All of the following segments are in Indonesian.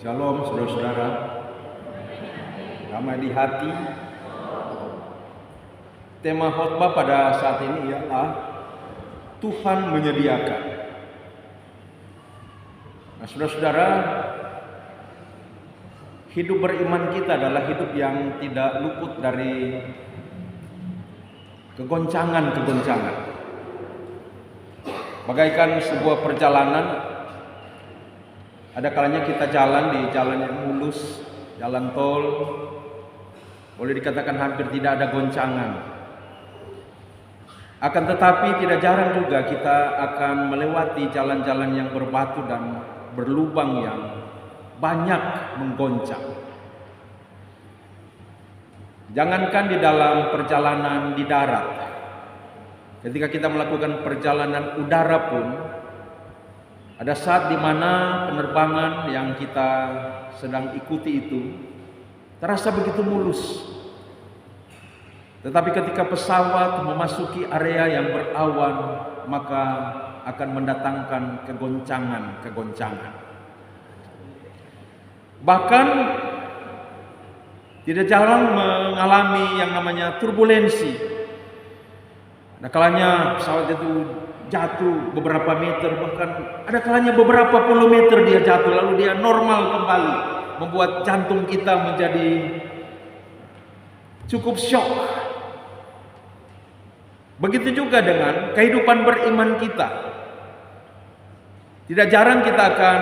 Shalom saudara-saudara, damai di hati. Tema khotbah pada saat ini ialah Tuhan menyediakan. Nah saudara-saudara, hidup beriman kita adalah hidup yang tidak luput dari kegoncangan-kegoncangan. Bagaikan sebuah perjalanan, ada kalanya kita jalan di jalan yang mulus, jalan tol, boleh dikatakan hampir tidak ada goncangan. Akan tetapi tidak jarang juga kita akan melewati jalan-jalan yang berbatu dan berlubang yang banyak menggoncang. Jangankan di dalam perjalanan di darat, ketika kita melakukan perjalanan udara pun, ada saat di mana penerbangan yang kita sedang ikuti itu terasa begitu mulus. Tetapi ketika pesawat memasuki area yang berawan, maka akan mendatangkan kegoncangan-kegoncangan. Bahkan tidak jarang mengalami yang namanya turbulensi. Ada kalanya pesawat itu jatuh beberapa meter, bahkan ada kalanya beberapa puluh meter dia jatuh, lalu dia normal kembali, membuat jantung kita menjadi cukup syok. Begitu juga dengan kehidupan beriman kita. Tidak jarang kita akan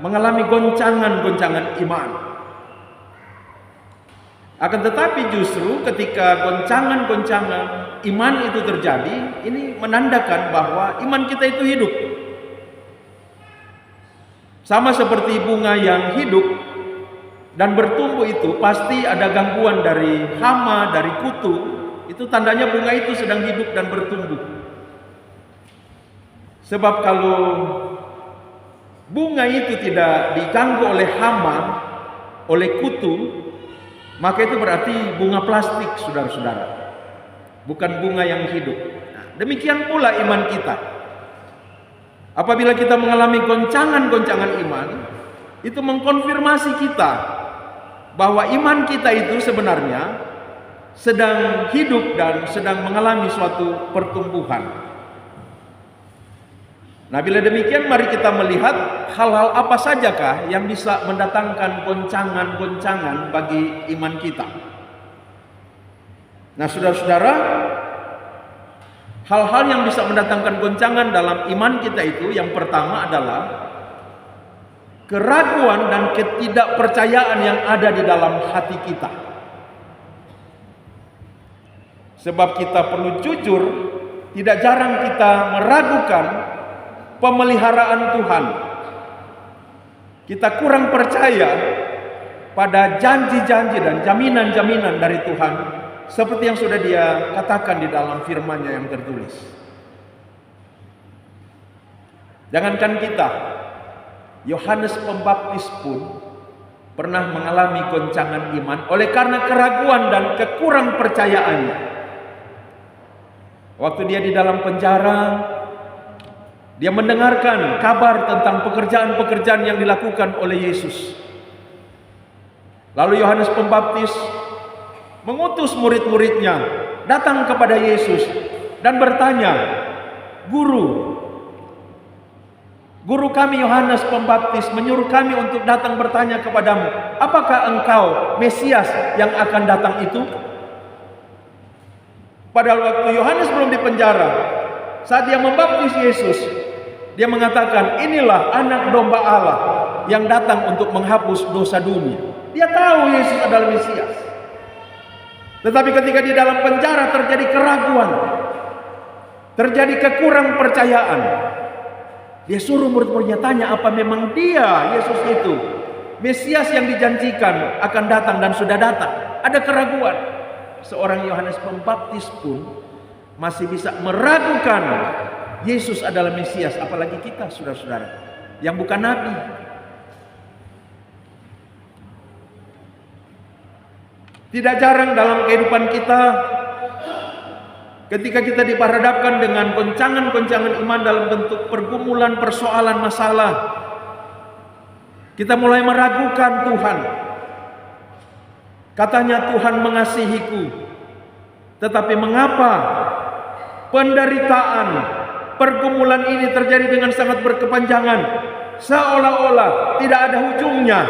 mengalami goncangan-goncangan iman. Akan tetapi justru ketika goncangan-goncangan iman itu terjadi, ini menandakan bahwa iman kita itu hidup. Sama seperti bunga yang hidup dan bertumbuh itu pasti ada gangguan dari hama, dari kutu. Itu tandanya bunga itu sedang hidup dan bertumbuh. Sebab kalau bunga itu tidak diganggu oleh hama, oleh kutu, maka itu berarti bunga plastik, saudara-saudara, bukan bunga yang hidup. Nah, demikian pula iman kita. Apabila kita mengalami goncangan-goncangan iman, itu mengkonfirmasi kita bahwa iman kita itu sebenarnya sedang hidup dan sedang mengalami suatu pertumbuhan. Nah, bila demikian mari kita melihat hal-hal apa sajakah yang bisa mendatangkan goncangan-goncangan bagi iman kita. Nah, saudara-saudara, hal-hal yang bisa mendatangkan goncangan dalam iman kita itu yang pertama adalah keraguan dan ketidakpercayaan yang ada di dalam hati kita. Sebab kita perlu jujur, tidak jarang kita meragukan pemeliharaan Tuhan. Kita kurang percaya pada janji-janji dan jaminan-jaminan dari Tuhan, seperti yang sudah Dia katakan di dalam firman-Nya yang tertulis. Jangankan kita, Yohanes Pembaptis pun pernah mengalami goncangan iman oleh karena keraguan dan kekurang percayaannya. Waktu dia di dalam penjara, dia mendengarkan kabar tentang pekerjaan-pekerjaan yang dilakukan oleh Yesus. Lalu Yohanes Pembaptis mengutus murid-muridnya datang kepada Yesus dan bertanya, Guru kami Yohanes Pembaptis menyuruh kami untuk datang bertanya kepadamu, apakah engkau Mesias yang akan datang itu? Padahal waktu Yohanes belum dipenjara, saat dia membaptis Yesus, dia mengatakan, inilah anak domba Allah yang datang untuk menghapus dosa dunia. Dia tahu Yesus adalah Mesias. Tetapi ketika di dalam penjara terjadi keraguan, terjadi kekurang percayaan, dia suruh murid-muridnya tanya apa memang dia, Yesus itu, Mesias yang dijanjikan akan datang dan sudah datang. Ada keraguan. Seorang Yohanes Pembaptis pun masih bisa meragukan Yesus adalah Mesias, apalagi kita, saudara-saudara, yang bukan nabi. Tidak jarang dalam kehidupan kita, ketika kita diperhadapkan dengan goncangan-goncangan iman dalam bentuk pergumulan, persoalan, masalah, Kita mulai meragukan Tuhan. Katanya Tuhan mengasihiku, tetapi mengapa penderitaan, pergumulan ini terjadi dengan sangat berkepanjangan, seolah-olah tidak ada ujungnya.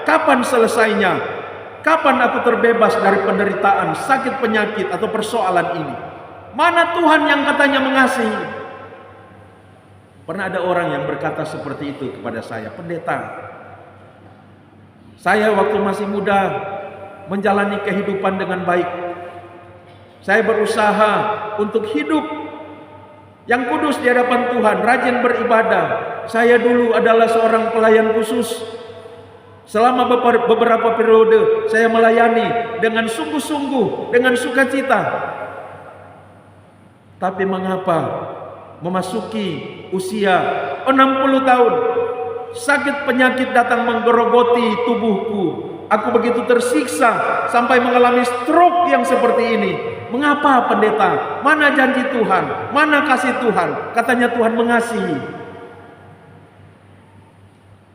Kapan selesainya? Kapan aku terbebas dari penderitaan, sakit, penyakit, atau persoalan ini? Mana Tuhan yang katanya mengasihi? Pernah ada orang yang berkata seperti itu kepada saya, "Pendeta, saya waktu masih muda menjalani kehidupan dengan baik. Saya berusaha untuk hidup yang kudus di hadapan Tuhan, rajin beribadah. Saya dulu adalah seorang pelayan khusus. Selama beberapa periode saya melayani dengan sungguh-sungguh, dengan sukacita. Tapi mengapa memasuki usia 60 tahun, sakit penyakit datang menggerogoti tubuhku. Aku begitu tersiksa sampai mengalami stroke yang seperti ini. Mengapa pendeta? Mana janji Tuhan? Mana kasih Tuhan? Katanya Tuhan mengasihi."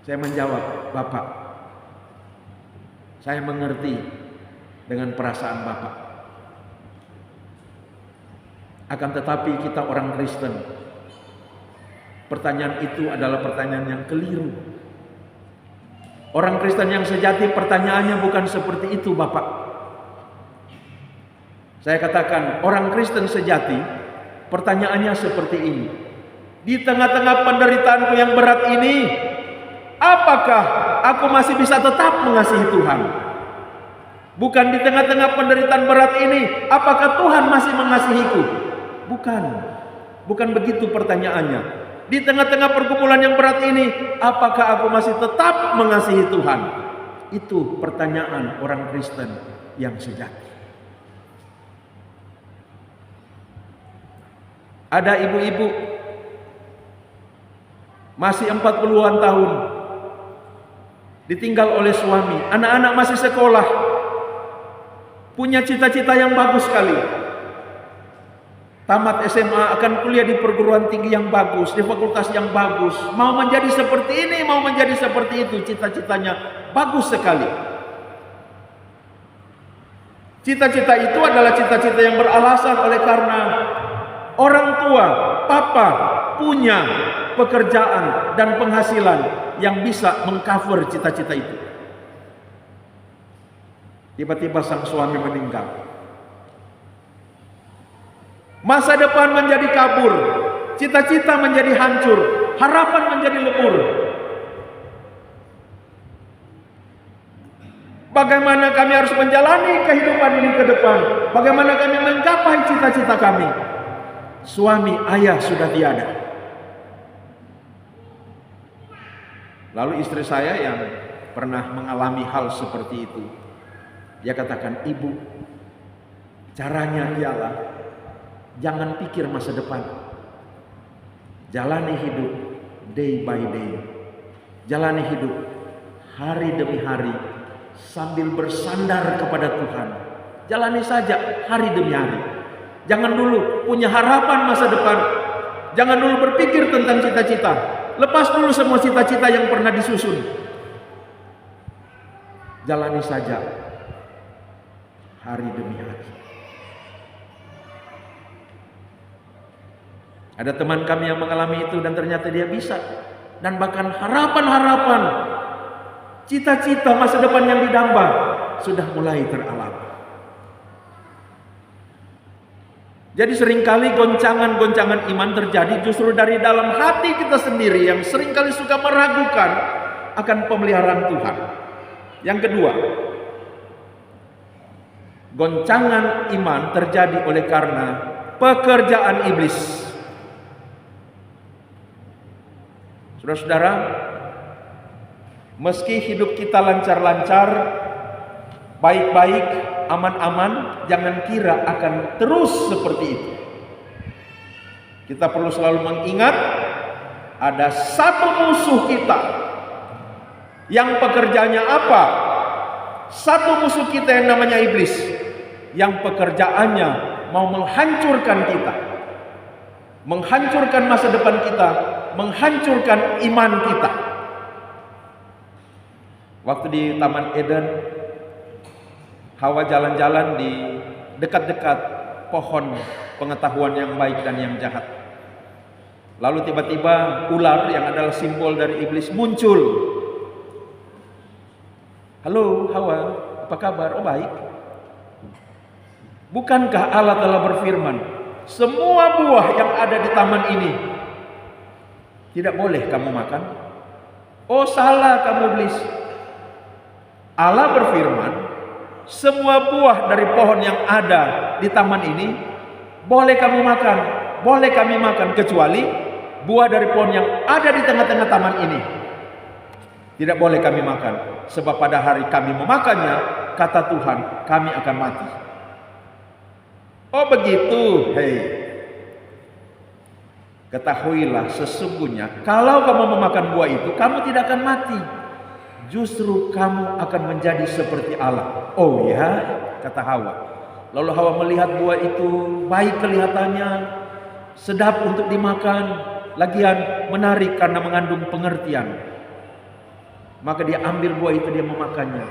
Saya menjawab, "Bapak, saya mengerti dengan perasaan Bapak. Akan tetapi kita orang Kristen, pertanyaan itu adalah pertanyaan yang keliru. Orang Kristen yang sejati pertanyaannya bukan seperti itu, Bapak." Saya katakan, orang Kristen sejati pertanyaannya seperti ini. Di tengah-tengah penderitaanku yang berat ini, apakah aku masih bisa tetap mengasihi Tuhan? Bukan di tengah-tengah penderitaan berat ini, apakah Tuhan masih mengasihiku? Bukan. Bukan begitu pertanyaannya. Di tengah-tengah pergumulan yang berat ini, apakah aku masih tetap mengasihi Tuhan? Itu pertanyaan orang Kristen yang sejati. Ada ibu-ibu masih 40-an tahun, ditinggal oleh suami, anak-anak masih sekolah, punya cita-cita yang bagus sekali. Tamat SMA akan kuliah di perguruan tinggi yang bagus, di fakultas yang bagus, mau menjadi seperti ini, mau menjadi seperti itu, cita-citanya bagus sekali. Cita-cita itu adalah cita-cita yang beralasan oleh karena orang tua, papa punya pekerjaan dan penghasilan yang bisa mengcover cita-cita itu. Tiba-tiba sang suami meninggal. Masa depan menjadi kabur, cita-cita menjadi hancur, harapan menjadi lebur. Bagaimana kami harus menjalani kehidupan ini ke depan? Bagaimana kami menggapai cita-cita kami? Suami, ayah sudah tiada. Lalu istri saya yang pernah mengalami hal seperti itu, dia katakan, "Ibu, caranya ialah jangan pikir masa depan. Jalani hidup day by day. Jalani hidup hari demi hari sambil bersandar kepada Tuhan. Jalani saja hari demi hari. Jangan dulu punya harapan masa depan. Jangan dulu berpikir tentang cita-cita. Lepas dulu semua cita-cita yang pernah disusun. Jalani saja hari demi hari." Ada teman kami yang mengalami itu dan ternyata dia bisa. Dan bahkan harapan-harapan, cita-cita masa depan yang didamba sudah mulai teralami. Jadi seringkali goncangan-goncangan iman terjadi justru dari dalam hati kita sendiri yang seringkali suka meragukan akan pemeliharaan Tuhan. Yang kedua, goncangan iman terjadi oleh karena pekerjaan iblis. Saudara-saudara, meski hidup kita lancar-lancar, baik-baik, aman-aman, jangan kira akan terus seperti itu. Kita perlu selalu mengingat ada satu musuh kita yang pekerjaannya apa? Satu musuh kita yang namanya iblis, yang pekerjaannya mau menghancurkan kita, menghancurkan masa depan kita, menghancurkan iman kita. Waktu di Taman Eden, Hawa jalan-jalan di dekat-dekat pohon pengetahuan yang baik dan yang jahat. Lalu tiba-tiba ular yang adalah simbol dari iblis muncul. Halo Hawa, apa kabar? Oh baik. Bukankah Allah telah berfirman, semua buah yang ada di taman ini tidak boleh kamu makan? Oh salah kamu iblis. Allah berfirman, semua buah dari pohon yang ada di taman ini boleh kamu makan, boleh kami makan, kecuali buah dari pohon yang ada di tengah-tengah taman ini tidak boleh kami makan, sebab pada hari kami memakannya, kata Tuhan, kami akan mati. Oh begitu, hei. Ketahuilah sesungguhnya kalau kamu memakan buah itu, kamu tidak akan mati. Justru kamu akan menjadi seperti Allah. Oh ya, kata Hawa. Lalu Hawa melihat buah itu baik kelihatannya, sedap untuk dimakan, lagian menarik karena mengandung pengertian. Maka dia ambil buah itu, dia memakannya.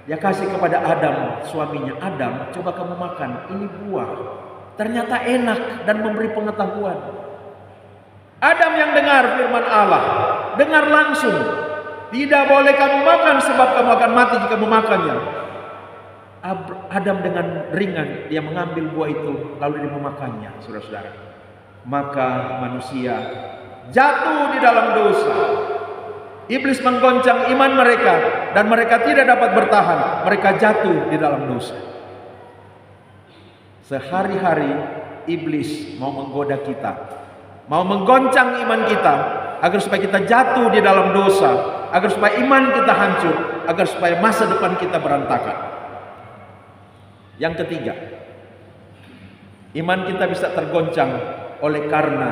Dia kasih kepada Adam, suaminya. Adam, coba kamu makan, ini buah. Ternyata enak dan memberi pengetahuan. Adam yang dengar firman Allah, dengar langsung. Tidak boleh kamu makan sebab kamu akan mati jika memakannya. Adam dengan ringan dia mengambil buah itu lalu dia memakannya, saudara-saudara. Maka manusia jatuh di dalam dosa. Iblis menggoncang iman mereka dan mereka tidak dapat bertahan. Mereka jatuh di dalam dosa. Sehari-hari iblis mau menggoda kita, mau menggoncang iman kita agar supaya kita jatuh di dalam dosa, agar supaya iman kita hancur, agar supaya masa depan kita berantakan. Yang ketiga, iman kita bisa tergoncang oleh karena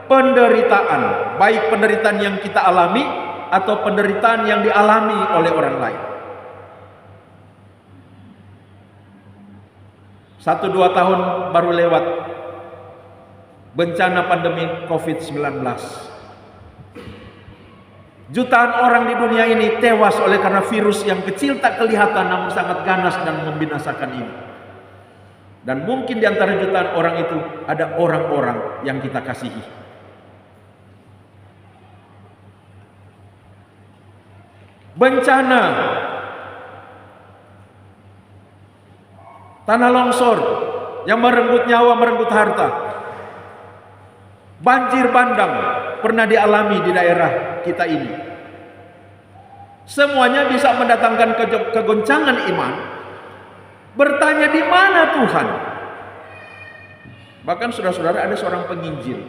penderitaan, baik penderitaan yang kita alami atau penderitaan yang dialami oleh orang lain. 1-2 tahun baru lewat bencana pandemi COVID-19. Jutaan orang di dunia ini tewas oleh karena virus yang kecil tak kelihatan namun sangat ganas dan membinasakan ini. Dan mungkin di antara jutaan orang itu ada orang-orang yang kita kasihi. Bencana, tanah longsor yang merenggut nyawa, merenggut harta. Banjir bandang pernah dialami di daerah kita ini. Semuanya bisa mendatangkan kegoncangan iman. Bertanya, di mana Tuhan? Bahkan saudara-saudara, ada seorang penginjil.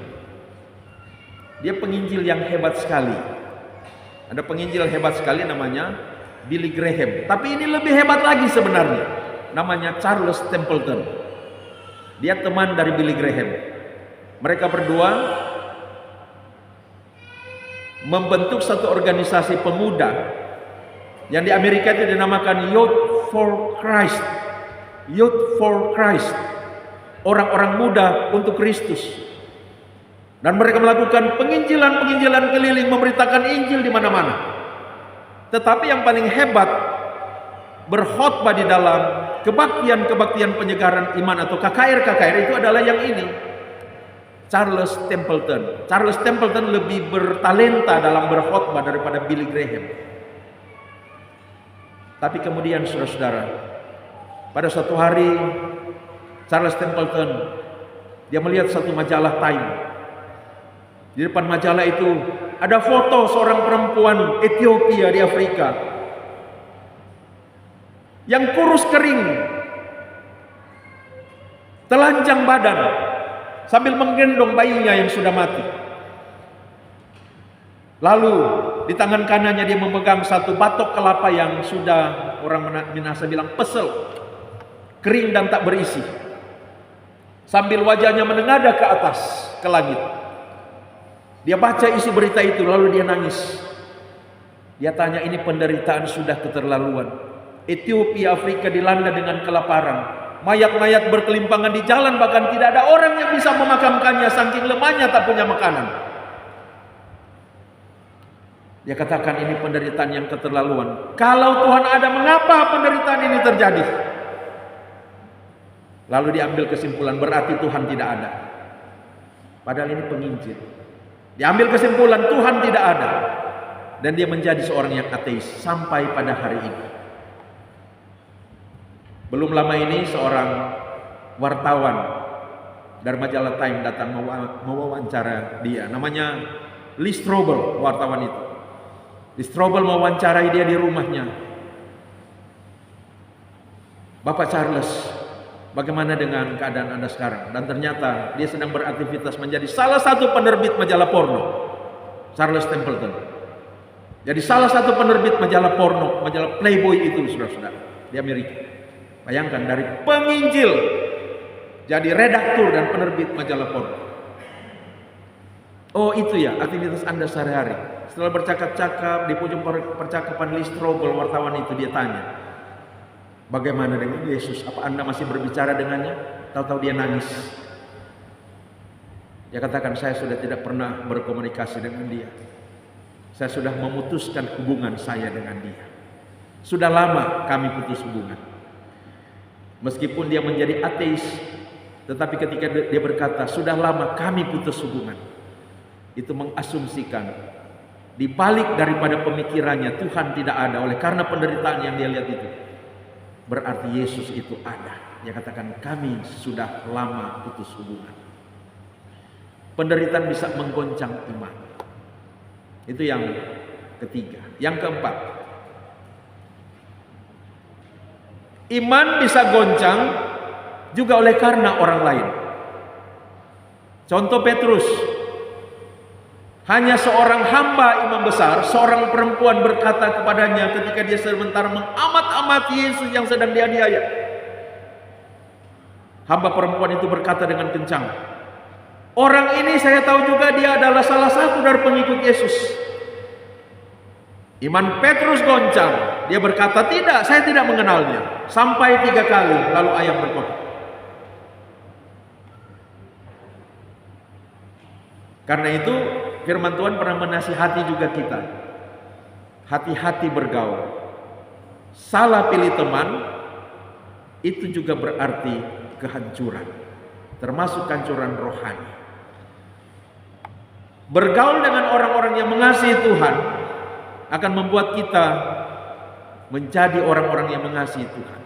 Dia penginjil yang hebat sekali. Ada penginjil hebat sekali namanya Billy Graham. Tapi ini lebih hebat lagi sebenarnya. Namanya Charles Templeton. Dia teman dari Billy Graham. Mereka berdua membentuk satu organisasi pemuda yang di Amerika itu dinamakan Youth for Christ. Youth for Christ. Orang-orang muda untuk Kristus. Dan mereka melakukan penginjilan-penginjilan keliling, memberitakan Injil di mana-mana. Tetapi yang paling hebat, berkhotbah di dalam kebaktian-kebaktian penyegaran iman atau KKR-KKR itu adalah yang ini, Charles Templeton. Charles Templeton lebih bertalenta dalam berkhotbah daripada Billy Graham. Tapi kemudian saudara-saudara, pada suatu hari Charles Templeton dia melihat satu majalah Time. Di depan majalah itu ada foto seorang perempuan Ethiopia di Afrika yang kurus kering, telanjang badan, sambil menggendong bayinya yang sudah mati. Lalu di tangan kanannya dia memegang satu batok kelapa yang sudah orang Minahasa bilang pesel, kering dan tak berisi. Sambil wajahnya menengadah ke atas, ke langit. Dia baca isi berita itu, lalu dia nangis. Dia tanya, ini penderitaan sudah keterlaluan. Ethiopia, Afrika dilanda dengan kelaparan. Mayat-mayat berkelimpangan di jalan, bahkan tidak ada orang yang bisa memakamkannya, saking lemahnya tak punya makanan. Dia katakan ini penderitaan yang keterlaluan. Kalau Tuhan ada, mengapa penderitaan ini terjadi? Lalu diambil kesimpulan, berarti Tuhan tidak ada. Padahal ini penginjil. Diambil kesimpulan Tuhan tidak ada. Dan dia menjadi seorang yang ateis sampai pada hari ini. Belum lama ini seorang wartawan dari majalah Time datang mewawancara dia. Namanya Lee Strobel, wartawan itu. Lee Strobel mewawancarai dia di rumahnya. Bapak Charles, bagaimana dengan keadaan Anda sekarang? Dan ternyata dia sedang beraktivitas menjadi salah satu penerbit majalah porno, Charles Templeton. Jadi salah satu penerbit majalah porno, majalah Playboy itu, saudara-saudara, di Amerika. Bayangkan, dari penginjil jadi redaktur dan penerbit majalah porno. Oh, itu ya aktivitas Anda sehari-hari. Setelah bercakap-cakap di pojok percakapan, Lee Strobel, wartawan itu, dia tanya, bagaimana dengan Yesus? Apa Anda masih berbicara dengannya? Tahu-tahu dia nangis. Dia katakan, saya sudah tidak pernah berkomunikasi dengan dia. Saya sudah memutuskan hubungan saya dengan dia. Sudah lama kami putus hubungan. Meskipun dia menjadi ateis, tetapi ketika dia berkata, sudah lama kami putus hubungan, itu mengasumsikan di balik daripada pemikirannya Tuhan tidak ada. Oleh karena penderitaan yang dia lihat itu, berarti Yesus itu ada. Dia katakan, kami sudah lama putus hubungan. Penderitaan bisa menggoncang iman. Itu yang ketiga. Yang keempat, iman bisa goncang juga oleh karena orang lain. Contoh Petrus. Hanya seorang hamba imam besar, seorang perempuan berkata kepadanya ketika dia sebentar mengamat-amati Yesus yang sedang dianiaya. Hamba perempuan itu berkata dengan kencang, orang ini saya tahu juga dia adalah salah satu dari pengikut Yesus. Iman Petrus goncang. Dia berkata, tidak, saya tidak mengenalnya. Sampai 3 kali, lalu ayam berkokok. Karena itu firman Tuhan pernah menasihati juga kita. Hati-hati bergaul. Salah pilih teman, itu juga berarti kehancuran. Termasuk kehancuran rohani. Bergaul dengan orang-orang yang mengasihi Tuhan akan membuat kita menjadi orang-orang yang mengasihi Tuhan.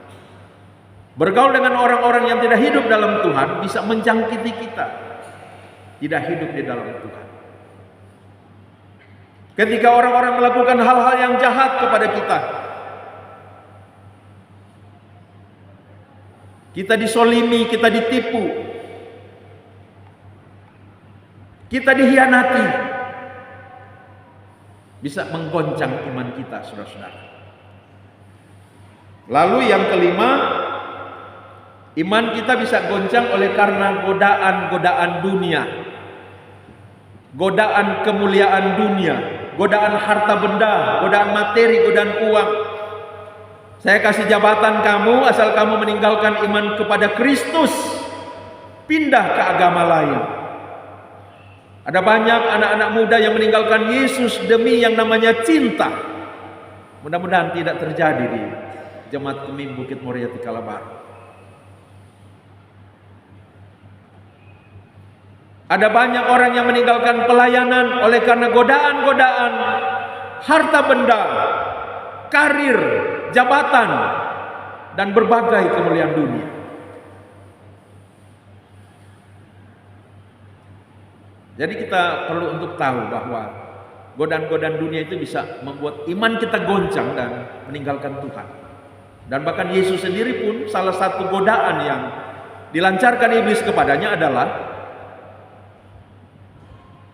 Bergaul dengan orang-orang yang tidak hidup dalam Tuhan bisa menjangkiti kita. Tidak hidup di dalam Tuhan. Ketika orang-orang melakukan hal-hal yang jahat kepada kita, kita disolimi, kita ditipu, kita dihianati, bisa menggoncang iman kita, saudara-saudara. Lalu yang kelima, iman kita bisa goncang oleh karena godaan-godaan dunia, godaan kemuliaan dunia, godaan harta benda, godaan materi, godaan uang. Saya kasih jabatan kamu asal kamu meninggalkan iman kepada Kristus, pindah ke agama lain. Ada banyak anak-anak muda yang meninggalkan Yesus demi yang namanya cinta. Mudah-mudahan tidak terjadi di Jemaat Kemim Bukit Moriati Kalabar. Ada banyak orang yang meninggalkan pelayanan oleh karena godaan-godaan harta benda, karir, jabatan, dan berbagai kemuliaan dunia. Jadi kita perlu untuk tahu bahwa godaan-godaan dunia itu bisa membuat iman kita goncang dan meninggalkan Tuhan. Dan bahkan Yesus sendiri pun salah satu godaan yang dilancarkan iblis kepadanya adalah,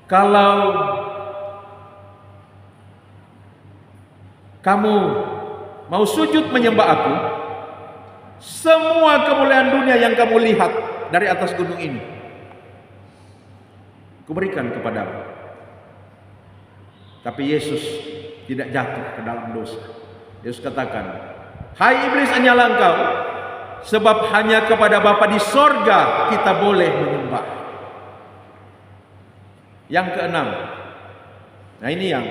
kalau kamu mau sujud menyembah aku, semua kemuliaan dunia yang kamu lihat dari atas gunung ini kuberikan kepadamu. Tapi Yesus tidak jatuh ke dalam dosa. Yesus katakan, hai iblis, hanyalah engkau, sebab hanya kepada Bapa di sorga kita boleh menyembah. Yang keenam, nah ini yang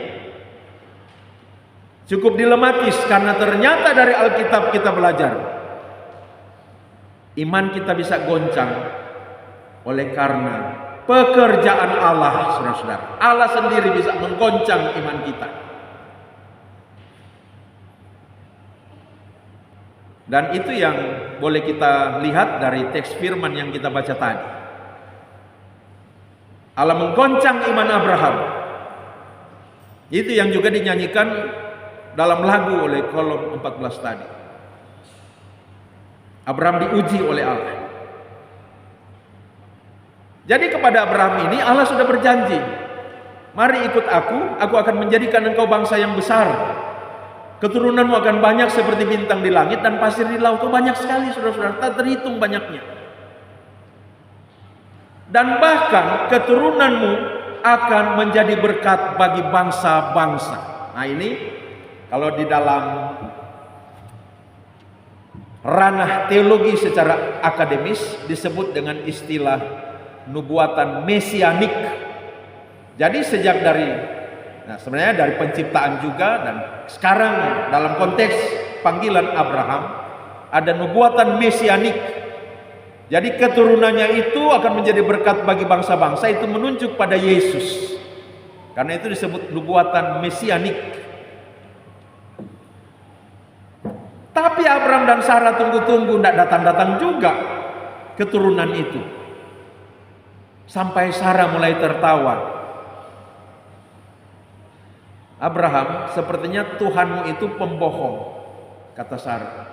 Cukup dilematis karena ternyata dari Alkitab kita belajar iman kita bisa goncang oleh karena pekerjaan Allah, saudara-saudara. Allah sendiri bisa menggoncang iman kita. Dan itu yang boleh kita lihat dari teks firman yang kita baca tadi. Allah menggoncang iman Abraham. Itu yang juga dinyanyikan dalam lagu oleh kolom 14 tadi. Abraham diuji oleh Allah. Jadi kepada Abraham ini Allah sudah berjanji, mari ikut aku akan menjadikan engkau bangsa yang besar. Keturunanmu akan banyak seperti bintang di langit dan pasir di laut. Itu banyak sekali, saudara-saudara, tak terhitung banyaknya. Dan bahkan keturunanmu akan menjadi berkat bagi bangsa-bangsa. Nah ini kalau di dalam ranah teologi secara akademis disebut dengan istilah nubuatan mesianik. Jadi sejak sebenarnya dari penciptaan juga, dan sekarang dalam konteks panggilan Abraham ada nubuatan mesianik. Jadi keturunannya itu akan menjadi berkat bagi bangsa-bangsa, itu menunjuk pada Yesus. Karena itu disebut nubuatan mesianik. Tapi Abraham dan Sarah tunggu-tunggu, tidak datang-datang juga keturunan itu. Sampai Sarah mulai tertawa. Abraham, sepertinya Tuhanmu itu pembohong, kata Sarah.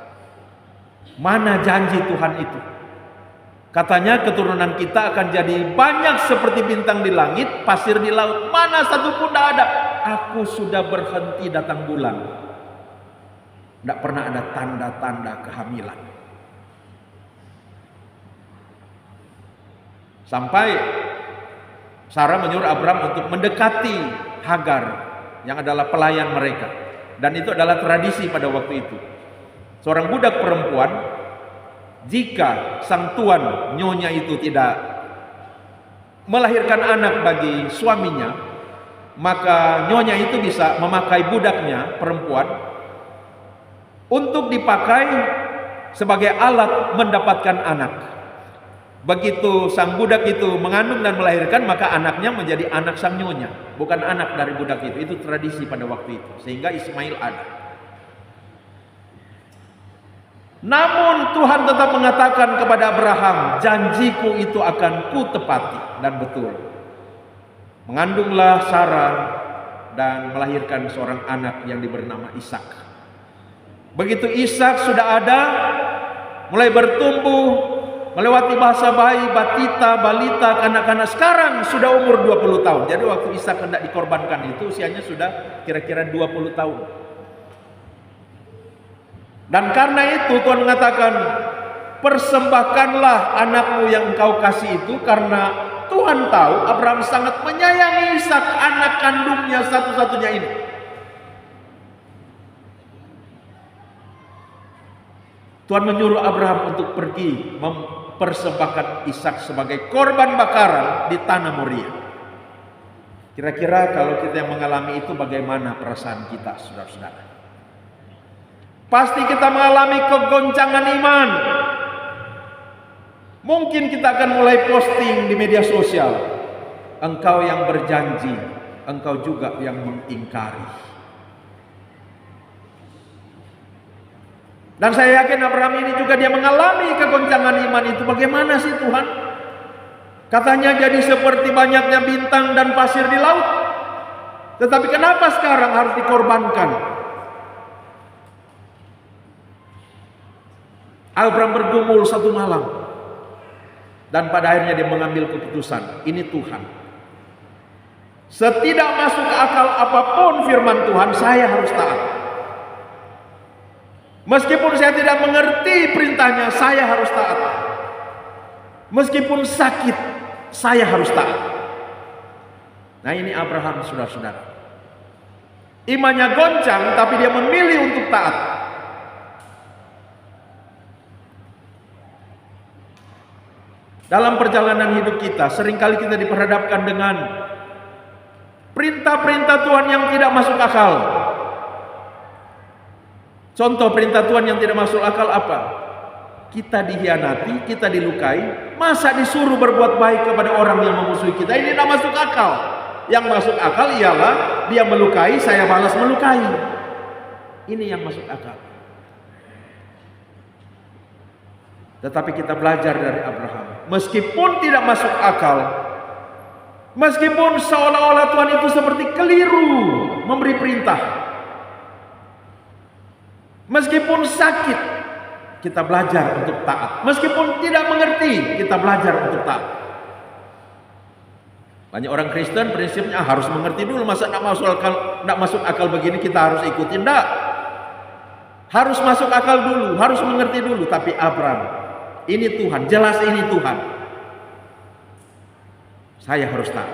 Mana janji Tuhan itu? Katanya keturunan kita akan jadi banyak seperti bintang di langit, pasir di laut. Mana satupun tidak ada. Aku sudah berhenti datang bulan. Tidak pernah ada tanda-tanda kehamilan. Sampai Sarah menyuruh Abraham untuk mendekati Hagar yang adalah pelayan mereka. Dan itu adalah tradisi pada waktu itu. Seorang budak perempuan, jika sang tuan nyonya itu tidak melahirkan anak bagi suaminya, maka nyonya itu bisa memakai budaknya perempuan untuk dipakai sebagai alat mendapatkan anak. Begitu sang budak itu mengandung dan melahirkan, maka anaknya menjadi anak sang nyonya, bukan anak dari budak itu. Itu tradisi pada waktu itu, sehingga Ismail ada. Namun Tuhan tetap mengatakan kepada Abraham, janjiku itu akan kutepati, dan betul. Mengandunglah Sarah dan melahirkan seorang anak yang diberi nama Ishak. Begitu Ishak sudah ada, mulai bertumbuh, melewati masa bayi, batita, balita, kanak-kanak, sekarang sudah umur 20 tahun. Jadi waktu Ishak hendak dikorbankan itu usianya sudah kira-kira 20 tahun. Dan karena itu Tuhan mengatakan, persembahkanlah anakmu yang engkau kasih itu, karena Tuhan tahu Abraham sangat menyayangi Ishak, anak kandungnya satu-satunya ini. Tuhan menyuruh Abraham untuk pergi mempersembahkan Ishak sebagai korban bakaran di tanah Moria. Kira-kira kalau kita yang mengalami itu, bagaimana perasaan kita, saudara-saudara? Pasti kita mengalami kegoncangan iman. Mungkin kita akan mulai posting di media sosial, engkau yang berjanji, engkau juga yang mengingkari. Dan saya yakin Abraham ini juga dia mengalami kegoncangan iman itu. Bagaimana sih Tuhan? Katanya jadi seperti banyaknya bintang dan pasir di laut. Tetapi kenapa sekarang harus dikorbankan? Abraham bergumul satu malam. Dan pada akhirnya dia mengambil keputusan. Ini Tuhan. Setidak masuk ke akal apapun firman Tuhan, saya harus taat. Meskipun saya tidak mengerti perintahnya, saya harus taat. Meskipun sakit, saya harus taat. Nah ini Abraham, saudara-saudara. Imannya goncang, tapi dia memilih untuk taat. Dalam perjalanan hidup kita, seringkali kita diperhadapkan dengan perintah-perintah Tuhan yang tidak masuk akal. Contoh perintah Tuhan yang tidak masuk akal apa? Kita dikhianati, kita dilukai, masa disuruh berbuat baik kepada orang yang memusuhi kita? Ini tidak masuk akal. Yang masuk akal ialah dia melukai, saya balas melukai. Ini yang masuk akal. Tetapi kita belajar dari Abraham. Meskipun tidak masuk akal, meskipun seolah-olah Tuhan itu seperti keliru memberi perintah, meskipun sakit, kita belajar untuk taat. Meskipun tidak mengerti, kita belajar untuk taat. Banyak orang Kristen prinsipnya harus mengerti dulu, masa tidak masuk akal begini kita harus ikutin. Tidak. Harus masuk akal dulu, harus mengerti dulu. Tapi Abraham, ini Tuhan, jelas ini Tuhan. Saya harus taat.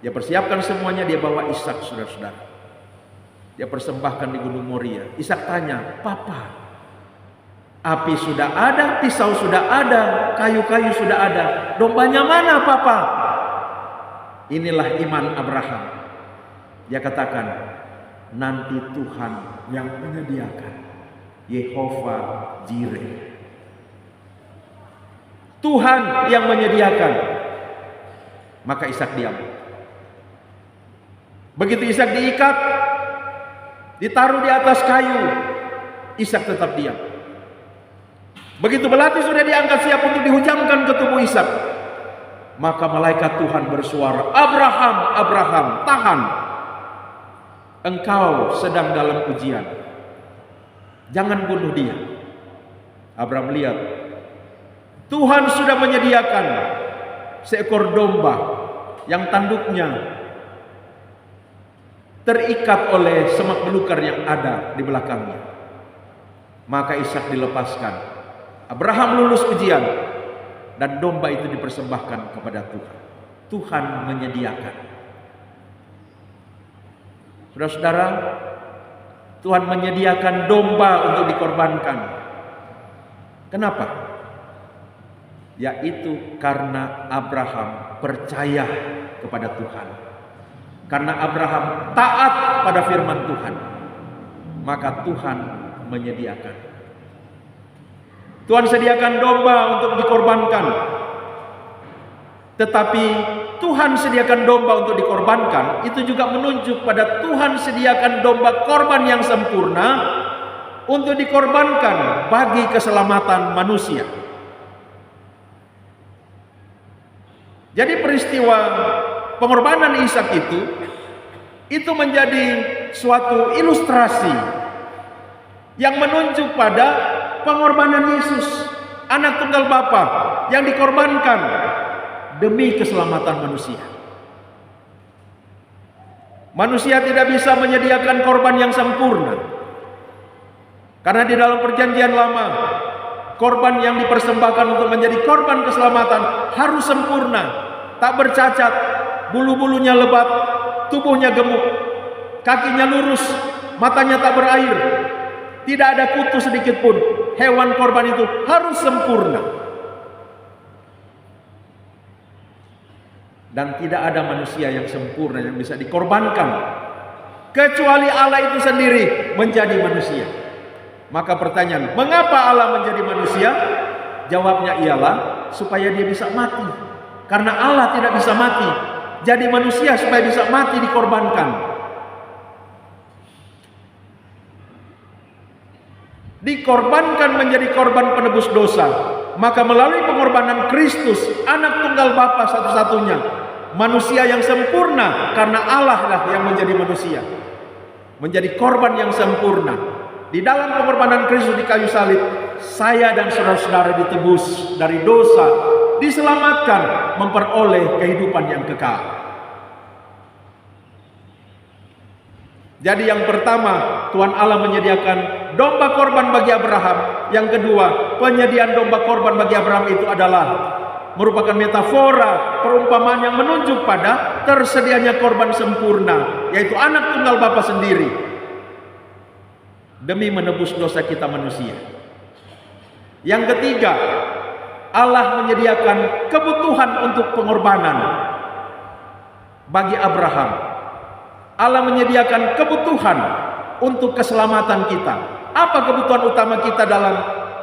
Dia persiapkan semuanya, dia bawa Ishak, saudara-saudara. Dia persembahkan di Gunung Moria. Ishak tanya, "Papa, api sudah ada, pisau sudah ada, kayu-kayu sudah ada. Dombanya mana, Papa?" Inilah iman Abraham. Dia katakan, nanti Tuhan yang menyediakan. Yehova Jireh. Tuhan yang menyediakan. Maka Ishak diam. Begitu Ishak diikat, ditaruh di atas kayu, Ishak tetap diam. Begitu belati sudah diangkat siap untuk dihujamkan ke tubuh Ishak, maka malaikat Tuhan bersuara, "Abraham, Abraham, tahan. Engkau sedang dalam ujian. Jangan bunuh dia." Abraham lihat, Tuhan sudah menyediakan seekor domba yang tanduknya terikat oleh semak belukar yang ada di belakangnya. Maka Ishak dilepaskan. Abraham lulus ujian dan domba itu dipersembahkan kepada Tuhan. Tuhan menyediakan. Saudara-saudara, Tuhan menyediakan domba untuk dikorbankan. Kenapa? Yaitu karena Abraham percaya kepada Tuhan. Karena Abraham taat pada firman Tuhan, maka Tuhan menyediakan. Tuhan sediakan domba untuk dikorbankan. Tetapi Tuhan sediakan domba untuk dikorbankan, itu juga menunjuk pada Tuhan sediakan domba korban yang sempurna untuk dikorbankan bagi keselamatan manusia. Jadi peristiwa pengorbanan Ishak itu menjadi suatu ilustrasi yang menunjuk pada pengorbanan Yesus, anak tunggal Bapa yang dikorbankan demi keselamatan manusia. Manusia tidak bisa menyediakan korban yang sempurna, karena di dalam perjanjian lama korban yang dipersembahkan untuk menjadi korban keselamatan harus sempurna, tak bercacat, bulu-bulunya lebat, tubuhnya gemuk, kakinya lurus, matanya tak berair, tidak ada kutu sedikit pun. Hewan korban itu harus sempurna. Dan tidak ada manusia yang sempurna yang bisa dikorbankan kecuali Allah itu sendiri menjadi manusia. Maka pertanyaan, mengapa Allah menjadi manusia? Jawabnya ialah supaya dia bisa mati. Karena Allah tidak bisa mati, jadi manusia supaya bisa mati dikorbankan. Dikorbankan menjadi korban penebus dosa. Maka melalui pengorbanan Kristus, anak tunggal Bapa satu-satunya, manusia yang sempurna, karena Allah lah yang menjadi manusia, menjadi korban yang sempurna. Di dalam pengorbanan Kristus di kayu salib, saya dan saudara-saudara ditebus dari dosa, diselamatkan, memperoleh kehidupan yang kekal. Jadi yang pertama, Tuhan Allah menyediakan domba korban bagi Abraham. Yang kedua, penyediaan domba korban bagi Abraham itu adalah merupakan metafora, perumpamaan yang menunjuk pada tersedianya korban sempurna, yaitu anak tunggal Bapa sendiri, demi menebus dosa kita manusia. Yang ketiga, Allah menyediakan kebutuhan untuk pengorbanan bagi Abraham. Allah menyediakan kebutuhan untuk keselamatan kita. Apa kebutuhan utama kita dalam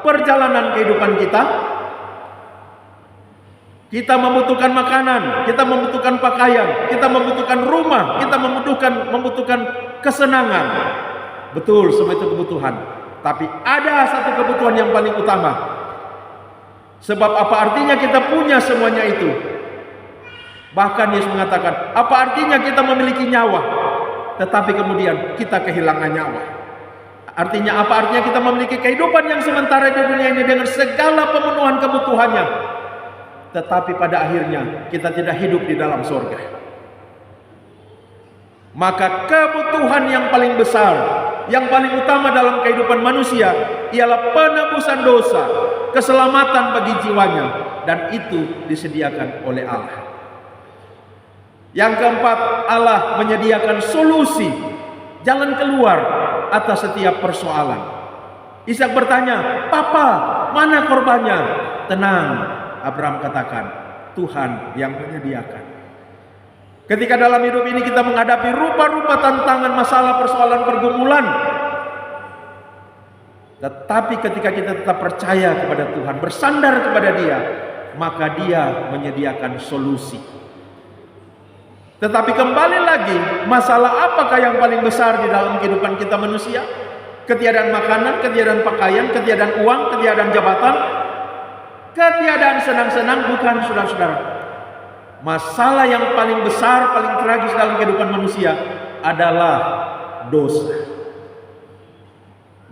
perjalanan kehidupan kita? Kita membutuhkan makanan, kita membutuhkan pakaian, kita membutuhkan rumah, kita membutuhkan kesenangan. Betul, semua itu kebutuhan. Tapi ada satu kebutuhan yang paling utama. Sebab apa artinya kita punya semuanya itu? Bahkan Yesus mengatakan, apa artinya kita memiliki nyawa, tetapi kemudian kita kehilangan nyawa? Artinya apa artinya kita memiliki kehidupan yang sementara di dunia ini dengan segala pemenuhan kebutuhannya, tetapi pada akhirnya kita tidak hidup di dalam surga? Maka kebutuhan yang paling besar, yang paling utama dalam kehidupan manusia ialah penebusan dosa, keselamatan bagi jiwanya, dan itu disediakan oleh Allah. Yang keempat, Allah menyediakan solusi, jalan keluar atas setiap persoalan. Ishak bertanya, "Papa, mana korbannya?" "Tenang," Abraham katakan, "Tuhan yang menyediakan." Ketika dalam hidup ini kita menghadapi rupa-rupa tantangan, masalah, persoalan, pergumulan, tetapi ketika kita tetap percaya kepada Tuhan, bersandar kepada Dia, maka Dia menyediakan solusi. Tetapi kembali lagi, masalah apakah yang paling besar di dalam kehidupan kita manusia? Ketiadaan makanan, ketiadaan pakaian, ketiadaan uang, ketiadaan jabatan, ketiadaan senang-senang? Bukan, saudara-saudara. Masalah yang paling besar, paling tragis dalam kehidupan manusia adalah dosa.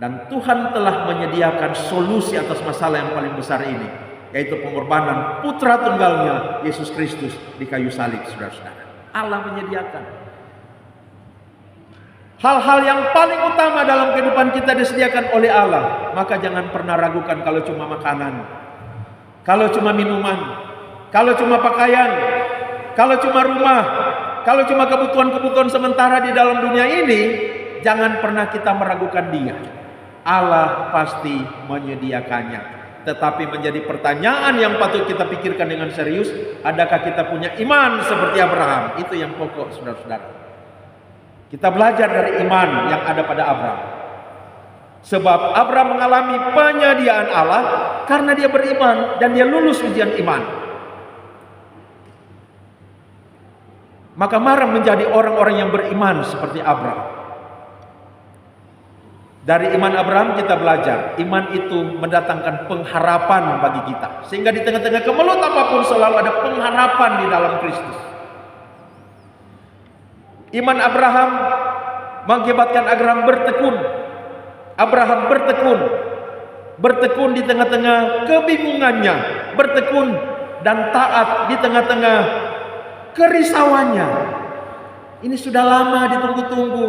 Dan Tuhan telah menyediakan solusi atas masalah yang paling besar ini, yaitu pengorbanan putra tunggalnya Yesus Kristus di kayu salib, saudara-saudara. Allah menyediakan hal-hal yang paling utama dalam kehidupan kita disediakan oleh Allah. Maka jangan pernah ragukan kalau cuma makanan, kalau cuma minuman, kalau cuma pakaian, kalau cuma rumah, kalau cuma kebutuhan-kebutuhan sementara di dalam dunia ini, jangan pernah kita meragukan Dia. Allah pasti menyediakannya. Tetapi menjadi pertanyaan yang patut kita pikirkan dengan serius, adakah kita punya iman seperti Abraham? Itu yang pokok, saudara-saudara. Kita belajar dari iman yang ada pada Abraham. Sebab Abraham mengalami penyediaan Allah karena dia beriman dan dia lulus ujian iman. Maka mari menjadi orang-orang yang beriman seperti Abraham. Dari iman Abraham kita belajar, iman itu mendatangkan pengharapan bagi kita. Sehingga di tengah-tengah kemelut apapun selalu ada pengharapan di dalam Kristus. Iman Abraham mengakibatkan Abraham bertekun. Abraham bertekun di tengah-tengah kebingungannya, bertekun dan taat di tengah-tengah kerisauannya. Ini sudah lama ditunggu-tunggu,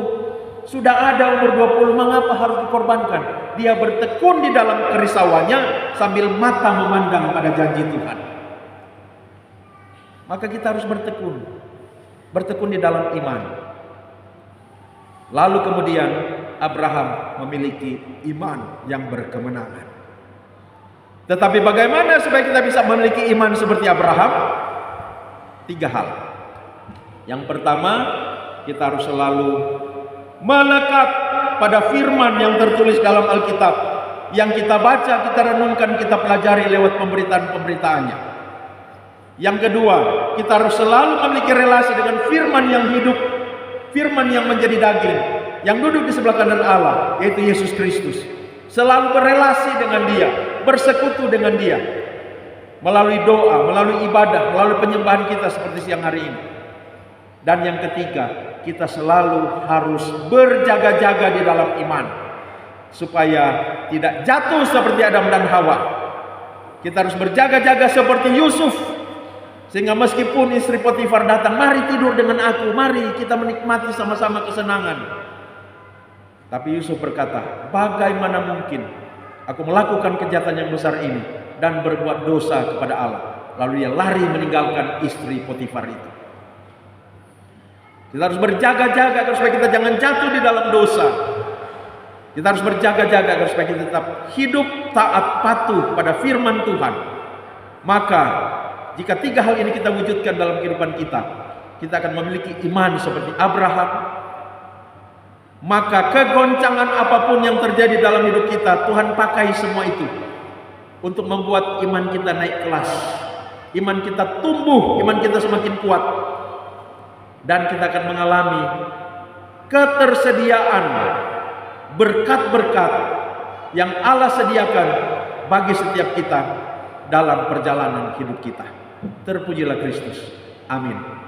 sudah ada umur 20, mengapa harus dikorbankan? Dia bertekun di dalam kerisauannya sambil mata memandang pada janji Tuhan. Maka kita harus bertekun di dalam iman. Lalu kemudian Abraham memiliki iman yang berkemenangan. Tetapi bagaimana supaya kita bisa memiliki iman seperti Abraham? 3 hal. Yang pertama, kita harus selalu melekat pada firman yang tertulis dalam Alkitab, yang kita baca, kita renungkan, kita pelajari lewat pemberitaan-pemberitaannya. Yang kedua, kita harus selalu memiliki relasi dengan firman yang hidup, firman yang menjadi daging, yang duduk di sebelah kanan Allah, yaitu Yesus Kristus. Selalu berelasi dengan Dia, bersekutu dengan Dia, melalui doa, melalui ibadah, melalui penyembahan kita seperti siang hari ini. Dan yang ketiga, kita selalu harus berjaga-jaga di dalam iman, supaya tidak jatuh seperti Adam dan Hawa. Kita harus berjaga-jaga seperti Yusuf, sehingga meskipun istri Potifar datang, "Mari tidur dengan aku, mari kita menikmati sama-sama kesenangan." Tapi Yusuf berkata, "Bagaimana mungkin aku melakukan kejahatan yang besar ini dan berbuat dosa kepada Allah?" Lalu dia lari meninggalkan istri Potifar itu. Kita harus berjaga-jaga supaya kita jangan jatuh di dalam dosa. Kita harus berjaga-jaga supaya kita tetap hidup taat patuh pada firman Tuhan. Maka jika 3 hal ini kita wujudkan dalam kehidupan kita, kita akan memiliki iman seperti Abraham, Maka kegoncangan apapun yang terjadi dalam hidup kita, Tuhan pakai semua itu untuk membuat iman kita naik kelas, iman kita tumbuh, iman kita semakin kuat, dan kita akan mengalami ketersediaan berkat-berkat yang Allah sediakan bagi setiap kita dalam perjalanan hidup kita. Terpujilah Kristus. Amin.